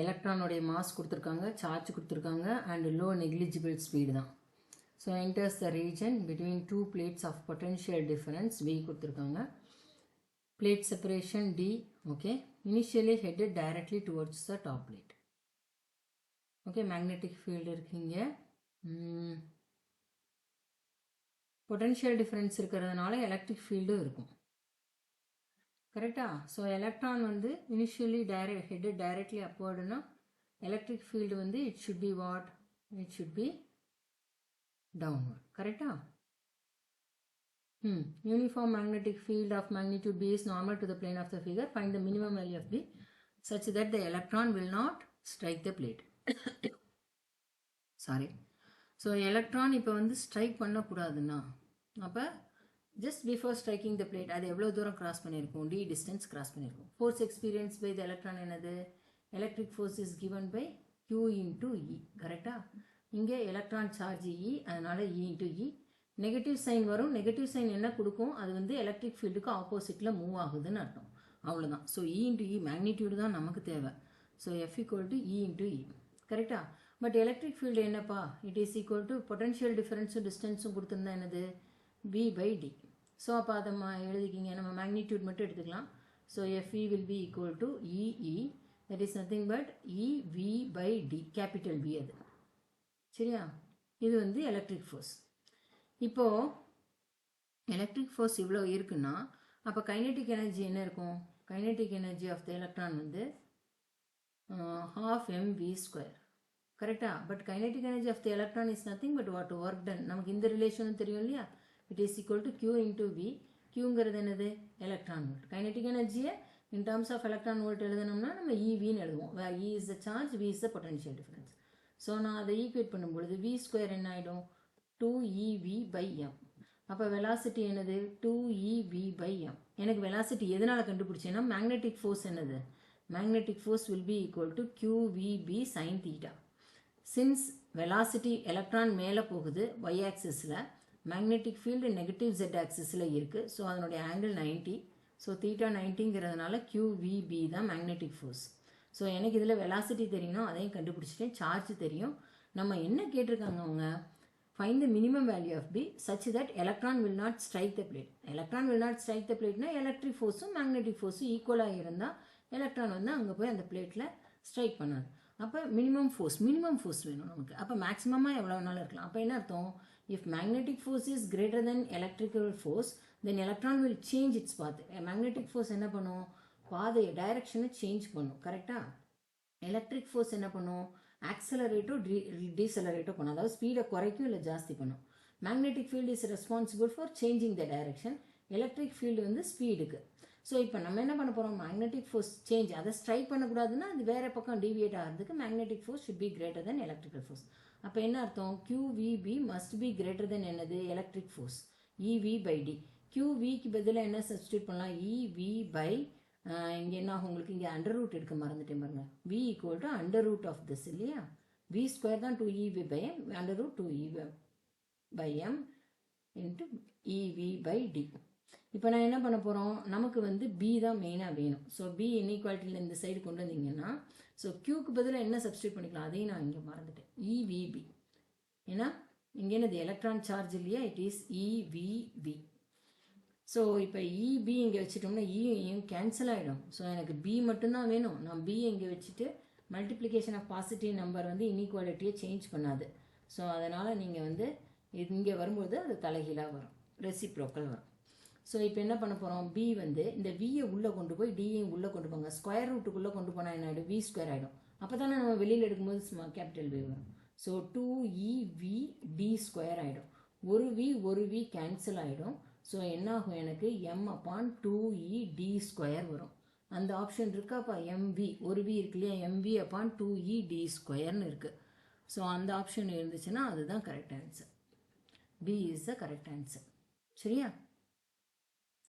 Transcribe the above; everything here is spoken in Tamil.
எலக்ட்ரானுடைய மாஸ் கொடுத்துருக்காங்க, சார்ஜ் கொடுத்துருக்காங்க, அண்ட் லோ நெக்லிஜிபிள் ஸ்பீடு தான். So enters the region between two plates of potential difference V கொடுத்துருக்காங்க. Plate separation D, okay, initially headed directly towards the top plate. Okay, magnetic field இருக்குங்க. Potential difference இருக்கிறதுனால electric field இருக்கும். கரெக்டா? So electron வந்து initially headed directly upward னா electric field வந்து it should be what? It should be downward. கரெக்டா? Uniform magnetic field of magnitude B is normal to the plane of the figure. Find the minimum value of B such that the electron will not strike the plate. Sorry. So electron இப்போ வந்து strike பண்ணக்கூடாதுன்னா அப்போ just before striking the plate அது எவ்வளோ தூரம் கிராஸ் பண்ணியிருக்கும்? D distance கிராஸ் பண்ணியிருக்கும். Force experienced by the electron என்னது? Electric force is given by Q into E. கரெக்டா? இங்கே எலக்ட்ரான் சார்ஜ் E, அதனால E into E. Negative sign வரும். நெகட்டிவ் சைன் என்ன கொடுக்கும்? அது வந்து எலக்ட்ரிக் ஃபீல்டுக்கு ஆப்போசிட்டில் மூவ் ஆகுதுன்னு அர்த்தம். அவ்வளோதான். So E into E magnitude தான் நமக்கு தேவை. So F equal to E into E. கரெக்டா? பட் எலக்ட்ரிக் ஃபீல்டு என்னப்பா? It is equal to potential டிஃபரன்ஸும் டிஸ்டன்ஸும் கொடுத்துருந்தா என்னது? V by D. ஸோ அப்போ அதை எழுதிக்கிங்க. நம்ம மேக்னிடியூட் மட்டும் எடுத்துக்கலாம். So FE will be equal to EE. that is nothing but EV by D. Capital V அது. சரியா? இது வந்து எலக்ட்ரிக் ஃபோர்ஸ். இப்போ எலக்ட்ரிக் ஃபோர்ஸ் இவ்வளோ இருக்குன்னா அப்போ கைனெட்டிக் எனர்ஜி என்ன இருக்கும்? Kinetic energy of the electron வந்து 12 mv². கரெக்டா? But kinetic energy of the electron is nothing but what work done. நமக்கு இந்த ரிலேஷனும் தெரியும் இல்லையா? It is equal to Q into V. Qங்கிறது என்னது? Electron volt. கைனெட்டிக் எனர்ஜியை in terms of electron volt எழுதணும்னா நம்ம EVன்னு எழுதுவோம். E is the charge, V is the potential difference. So நான் அதை ஈக்குவேட் பண்ணும்பொழுது V² என்ன ஆகிடும்? 2EV by m. அப்போ வெலாசிட்டி என்னது? 2EV by m. எனக்கு வெலாசிட்டி எதனால் கண்டுபிடிச்சேன்னா மேக்னெட்டிக் ஃபோர்ஸ் என்னது? Magnetic force will be equal to QVB sin theta. Since velocity electron மேலே போகுது y ஆக்சிஸில், மேக்னெட்டிக் ஃபீல்டு நெகட்டிவ் z ஆக்சிஸில் இருக்குது. ஸோ அதனுடைய ஆங்கிள் 90. ஸோ தீட்டா 90ங்கிறதுனால QVB தான் மேக்னெட்டிக் ஃபோர்ஸ். ஸோ எனக்கு இதில் வெலாசிட்டி தெரியணும், அதையும் கண்டுபிடிச்சிட்டேன். சார்ஜ் தெரியும். நம்ம என்ன கேட்டிருக்காங்க அவங்க? Find the minimum value of B such that electron will not strike the plate. Electron will not strike the plate னா electric forceம் magnetic forceம் ஈக்குவலாக இருந்தால் எலக்ட்ரான் வந்து அங்கே போய் அந்த பிளேட்டில் ஸ்ட்ரைக் பண்ணாது. அப்போ மினிமம் ஃபோர்ஸ் வேணும் நமக்கு. அப்போ மேக்ஸிமமாக எவ்வளோ நாள் இருக்கலாம்? அப்போ என்ன அர்த்தம்? If magnetic force is greater then electrical force then electron will change its path. Magnetic force என்ன பண்ணும்? பாதையை டைரக்ஷனை சேஞ்ச் பண்ணும். கரெக்டாக? எலக்ட்ரிக் ஃபோர்ஸ் என்ன பண்ணும்? ஆக்சலரேட்டோ டீசலரேட்டோ பண்ணும். அதாவது ஸ்பீடை குறைக்கும் இல்லை ஜாஸ்தி பண்ணும். Magnetic field is responsible for changing the direction. Electric field வந்து ஸ்பீடுக்கு. ஸோ இப்போ நம்ம என்ன பண்ண போகிறோம்? மேக்னெட்டிக் ஃபோர்ஸ் சேஞ்ச், அதை ஸ்ட்ரைக் பண்ணக்கூடாதுன்னா அது வேறு பக்கம் டிவியேட் ஆகிறதுக்கு magnetic force should be greater then electrical force. அப்போ என்ன அர்த்தம்? QVB must be greater than என்னது? Electric force EV by D. QVக்கு பதிலாக என்ன சப்ஸ்டியூட் பண்ணலாம்? EV by இங்கே என்ன ஆகும் உங்களுக்கு? இங்கே அண்டர் ரூட் எடுக்க மறந்துட்டேன் பாருங்க. V equal to under root of this இல்லையா? V² தான் 2EV by m, அண்டர் ரூட் 2EV by m into EV by D. இப்போ நான் என்ன பண்ண போகிறோம்? நமக்கு வந்து B தான் மெயினாக வேணும். ஸோ B இன்இக்வாலிட்டியில் இந்த சைடு கொண்டு வந்தீங்கன்னா ஸோ Qக்கு பதிலாக என்ன சப்ஸ்டியூட் பண்ணிக்கலாம்? அதையும் நான் இங்கே மறந்துட்டேன். EVB. ஏன்னா இங்கே என்னது? எலக்ட்ரான் சார்ஜ் இல்லையா? It is EVB. ஸோ இப்போ EB இங்கே வச்சுட்டோம்னா Eயும் கேன்சல் ஆகிடும். ஸோ எனக்கு B மட்டும்தான் வேணும். நான் B இங்கே வச்சுட்டு மல்டிப்ளிகேஷன் ஆஃப் பாசிட்டிவ் நம்பர் வந்து இன்இக்வாலிட்டியை சேஞ்ச் பண்ணாது. ஸோ அதனால் நீங்கள் வந்து இங்கே வரும்போது அது தலைகீழாக வரும், ரெசிப்ரோக்கல் வரும். ஸோ இப்போ என்ன பண்ண போகிறோம்? B வந்து இந்த Vயை உள்ளே கொண்டு போய் Dயையும் உள்ளே கொண்டு போங்க. ஸ்கொயர் ரூட்டுக்குள்ளே கொண்டு போனால் என்ன ஆகிடும்? V² ஆகிடும். அப்போ தானே நம்ம வெளியில் எடுக்கும்போது கேபிட்டல் V வரும். ஸோ 2EVD² ஆகிடும். ஒரு V கேன்சல் ஆகிடும். ஸோ என்ன ஆகும்? எனக்கு m/2ED² வரும். அந்த ஆப்ஷன் இருக்காப்பா? MV, ஒரு V இருக்கு இல்லையா? MV/2ED²ன்னு இருக்குது. ஸோ அந்த ஆப்ஷன் இருந்துச்சுன்னா அதுதான் correct answer. B is the correct answer. சரியா?